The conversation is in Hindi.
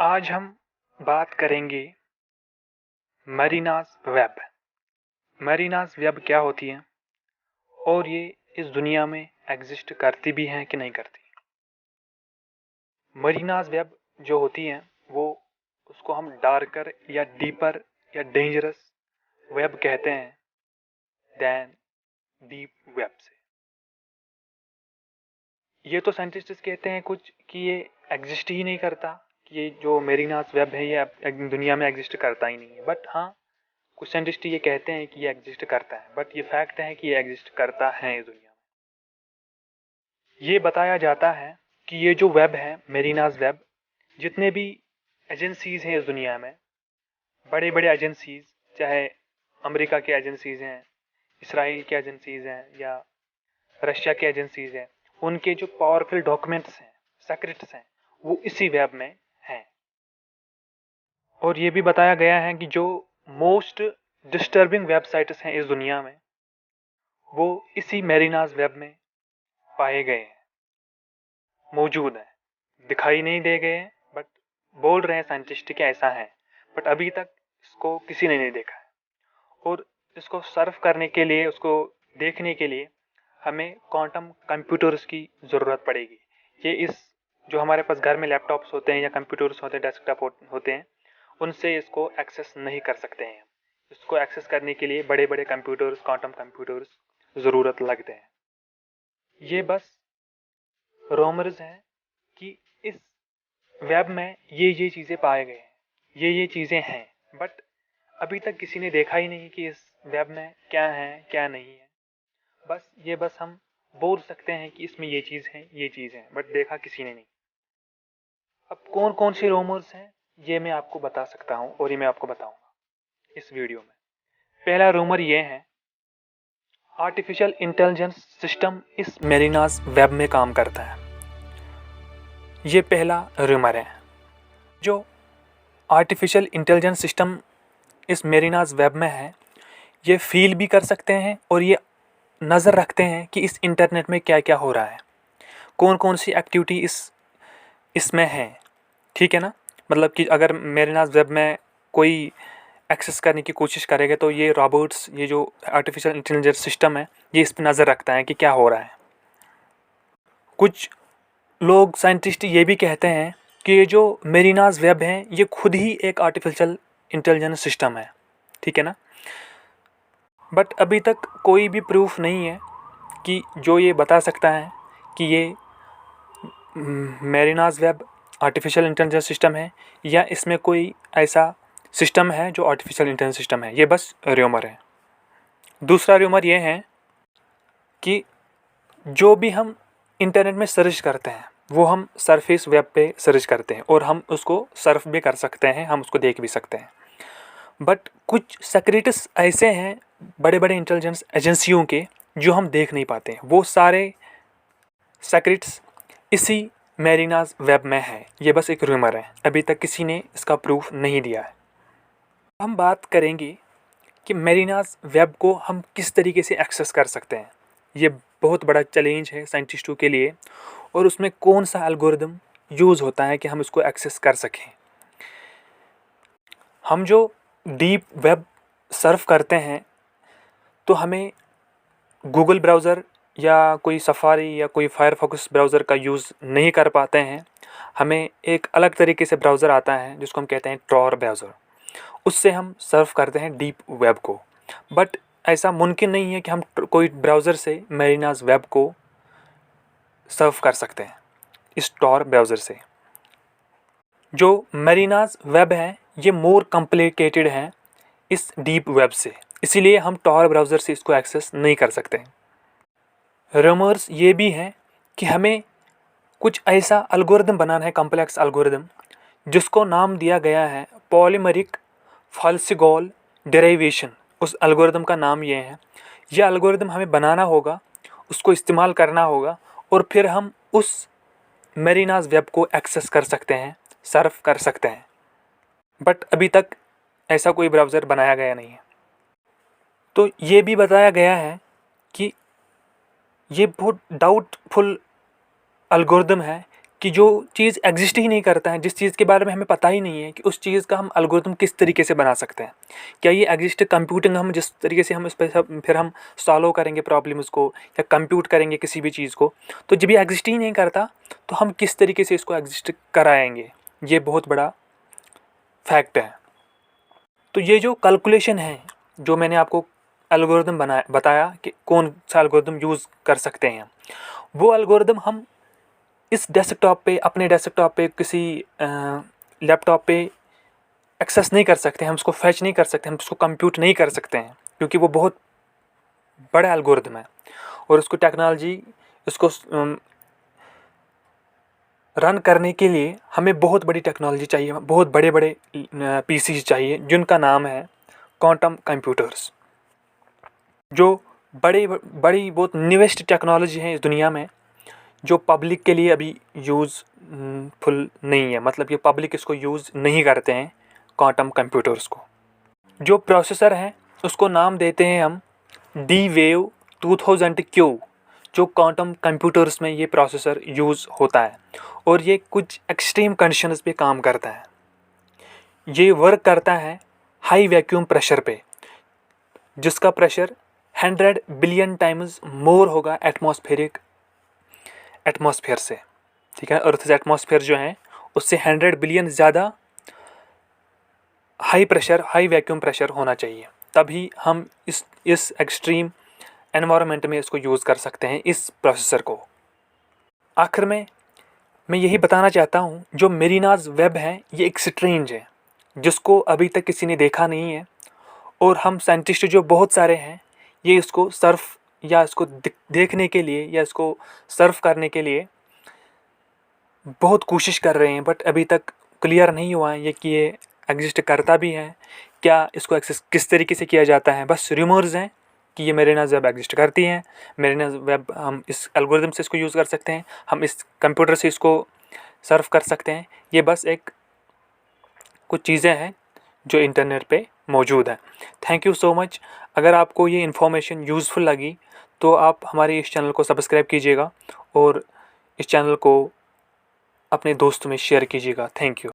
आज हम बात करेंगे मरीनास वेब। मरीनास वेब क्या होती है और ये इस दुनिया में एग्जिस्ट करती भी हैं कि नहीं करती। मरीनास वेब जो होती हैं वो उसको हम डार्कर या डीपर या डेंजरस वेब कहते हैं दैन डीप वेब से। ये तो साइंटिस्ट कहते हैं कुछ कि ये एग्जिस्ट ही नहीं करता, कि ये जो मरीनास वेब है ये दुनिया में एग्जिस्ट करता ही नहीं है। बट हाँ, कुछ साइंटिस्ट ये कहते हैं कि ये एग्जिस्ट करता है, बट ये फैक्ट है कि ये एग्जिस्ट करता है इस दुनिया में। ये बताया जाता है कि ये जो वेब है मेरीनास वेब, जितने भी एजेंसीज हैं इस दुनिया में, बड़े बड़े एजेंसीज, चाहे अमेरिका के एजेंसीज हैं, इसराइल के एजेंसीज हैं या रशिया के एजेंसीज हैं, उनके जो पावरफुल डॉक्यूमेंट्स हैं, सीक्रेट्स हैं, वो इसी वेब में हैं। और ये भी बताया गया है कि जो मोस्ट डिस्टर्बिंग वेबसाइट्स हैं इस दुनिया में वो इसी मेरीनास वेब में पाए गए हैं, मौजूद हैं। दिखाई नहीं दे गए हैं, बट बोल रहे हैं साइंटिस्ट कि ऐसा है, बट अभी तक इसको किसी ने नहीं देखा है। और इसको सर्फ करने के लिए, उसको देखने के लिए हमें क्वांटम कंप्यूटर्स की ज़रूरत पड़ेगी। ये इस जो हमारे पास घर में लैपटॉप्स होते हैं या कंप्यूटर्स होते हैं, डेस्कटॉप होते हैं, उनसे इसको एक्सेस नहीं कर सकते हैं। इसको एक्सेस करने के लिए बड़े बड़े कंप्यूटर्स, क्वांटम कंप्यूटर्स ज़रूरत लगते हैं। ये बस रोमर्स हैं कि इस वेब में ये चीज़ें पाए गए हैं, ये चीज़ें हैं, बट अभी तक किसी ने देखा ही नहीं कि इस वेब में क्या है क्या नहीं है। बस हम बोल सकते हैं कि इसमें ये चीज़ है, ये चीज़ है, बट देखा किसी ने नहीं। अब कौन कौन से रोमर्स हैं ये मैं आपको बता सकता हूँ और ये मैं आपको बताऊंगा इस वीडियो में। पहला रूमर ये है, आर्टिफिशियल इंटेलिजेंस सिस्टम इस मेरीनास वेब में काम करता है। ये पहला रूमर है। जो आर्टिफिशियल इंटेलिजेंस सिस्टम इस मेरीनास वेब में है, ये फील भी कर सकते हैं और ये नज़र रखते हैं कि इस इंटरनेट में क्या क्या हो रहा है, कौन कौन सी एक्टिविटी इसमें है। ठीक है ना। मतलब कि अगर मेरीनास वेब में कोई एक्सेस करने की कोशिश करेगा तो ये रॉबोट्स, ये जो आर्टिफिशियल इंटेलिजेंस सिस्टम है, ये इस पर नज़र रखता है कि क्या हो रहा है। कुछ लोग साइंटिस्ट ये भी कहते हैं कि ये जो मेरीनास वेब है ये खुद ही एक आर्टिफिशियल इंटेलिजेंस सिस्टम है। ठीक है ना। बट अभी तक कोई भी प्रूफ नहीं है कि जो ये बता सकता है कि ये मेरीनास वेब आर्टिफिशियल इंटेलिजेंस सिस्टम है या इसमें कोई ऐसा सिस्टम है जो आर्टिफिशियल इंटेलिजेंस सिस्टम है। ये बस र्यूमर है। दूसरा र्यूमर ये है कि जो भी हम इंटरनेट में सर्च करते हैं वो हम सरफेस वेब पे सर्च करते हैं और हम उसको सर्फ भी कर सकते हैं, हम उसको देख भी सकते हैं। बट कुछ सीक्रेट्स ऐसे हैं बड़े बड़े इंटेलिजेंस एजेंसियों के जो हम देख नहीं पाते हैं। वो सारे सीक्रेट्स इसी मेरीनास वेब में है। ये बस एक रूमर है, अभी तक किसी ने इसका प्रूफ नहीं दिया है। हम बात करेंगे कि मेरीनास वेब को हम किस तरीके से एक्सेस कर सकते हैं। ये बहुत बड़ा चैलेंज है साइंटिस्टों के लिए, और उसमें कौन सा एल्गोरिदम यूज़ होता है कि हम इसको एक्सेस कर सकें। हम जो डीप वेब सर्फ करते हैं तो हमें गूगल ब्राउज़र या कोई सफारी या कोई फायरफॉक्स ब्राउज़र का यूज़ नहीं कर पाते हैं। हमें एक अलग तरीके से ब्राउज़र आता है जिसको हम कहते हैं टॉर ब्राउज़र। उससे हम सर्फ करते हैं डीप वेब को। बट ऐसा मुमकिन नहीं है कि हम कोई ब्राउज़र से मेरीनास वेब को सर्फ कर सकते हैं इस टॉर ब्राउज़र से। जो मेरीनास वेब है ये मोर कॉम्प्लिकेटेड है इस डीप वेब से, इसीलिए हम टॉर ब्राउज़र से इसको एक्सेस नहीं कर सकते हैं। रूमर्स ये भी हैं कि हमें कुछ ऐसा एल्गोरिदम बनाना है, कॉम्प्लेक्स एल्गोरिदम, जिसको नाम दिया गया है पॉलीमेरिक फाल्सिगोल डेरिवेशन। उस एल्गोरिदम का नाम ये है। यह एल्गोरिदम हमें बनाना होगा, उसको इस्तेमाल करना होगा और फिर हम उस मेरीनास वेब को एक्सेस कर सकते हैं, सर्फ कर सकते हैं। बट अभी तक ऐसा कोई ब्राउज़र बनाया गया नहीं है। तो ये भी बताया गया है कि ये बहुत डाउटफुल एल्गोरिदम है कि जो चीज़ एग्जिस्ट ही नहीं करता है, जिस चीज़ के बारे में हमें पता ही नहीं है कि उस चीज़ का हम एल्गोरिथम किस तरीके से बना सकते हैं। क्या ये एग्जिस्ट कंप्यूटिंग हम जिस तरीके से हम इस पर फिर हम सॉल्व करेंगे प्रॉब्लम्स को या कंप्यूट करेंगे किसी भी चीज़ को, तो जब ये एग्जिस्ट ही नहीं करता तो हम किस तरीके से इसको एग्जिस्ट कराएंगे, ये बहुत बड़ा फैक्ट है। तो ये जो कैलकुलेशन है, जो मैंने आपको एल्गोरिथम बताया कि कौन सा एल्गोरिथम यूज़ कर सकते हैं, वो एल्गोरिथम हम इस डेस्कटॉप पे, अपने डेस्कटॉप पे, किसी लैपटॉप पे एक्सेस नहीं कर सकते, हम उसको फैच नहीं कर सकते, हम उसको कंप्यूट नहीं कर सकते हैं, क्योंकि वो बहुत बड़ा एल्गोरिथम है और उसको टेक्नोलॉजी उसको रन करने के लिए हमें बहुत बड़ी टेक्नोलॉजी चाहिए, बहुत बड़े बड़े पीसी चाहिए, जिनका नाम है क्वांटम कंप्यूटर्स, जो बड़ी बहुत न्यूएस्ट टेक्नोलॉजी है इस दुनिया में, जो पब्लिक के लिए अभी यूज़फुल नहीं है, मतलब ये पब्लिक इसको यूज़ नहीं करते हैं क्वांटम कंप्यूटर्स को। जो प्रोसेसर है उसको नाम देते हैं हम D-Wave 2000Q, जो क्वांटम कंप्यूटर्स में ये प्रोसेसर यूज़ होता है और ये कुछ एक्सट्रीम कंडीशंस पे काम करता है। ये वर्क करता है हाई वैक्यूम प्रेशर पे, जिसका प्रेशर 100 बिलियन टाइम्स मोर होगा एटमॉस्फेयर से, ठीक है। अर्थ से एटमॉस्फेयर जो है उससे 100 बिलियन ज़्यादा high pressure, high vacuum pressure होना चाहिए, तभी हम इस एक्सट्रीम एनवायरनमेंट में इसको यूज़ कर सकते हैं, इस प्रोसेसर को। आखिर में मैं यही बताना चाहता हूँ, जो मेरिनास वेब है ये एक स्ट्रेंज है, जिसको अभी तक किसी ने देखा नहीं है, और हम साइंटिस्ट जो बहुत सारे हैं ये इसको सर्फ या इसको देखने के लिए या इसको सर्फ करने के लिए बहुत कोशिश कर रहे हैं, बट अभी तक क्लियर नहीं हुआ है ये कि ये एग्जिस्ट करता भी है, क्या इसको एक्सेस किस तरीके से किया जाता है। बस रूमर्स हैं कि ये मेरिनास वेब एग्जिस्ट करती हैं, मेरिनास वेब हम इस एल्गोरिथम से इसको यूज़ कर सकते हैं, हम इस कंप्यूटर से इसको सर्फ कर सकते हैं। ये बस एक कुछ चीज़ें हैं जो इंटरनेट पे मौजूद है। Thank you so much. अगर आपको ये इन्फॉर्मेशन यूज़फुल लगी तो आप हमारे इस चैनल को सब्सक्राइब कीजिएगा और इस चैनल को अपने दोस्तों में शेयर कीजिएगा। Thank you.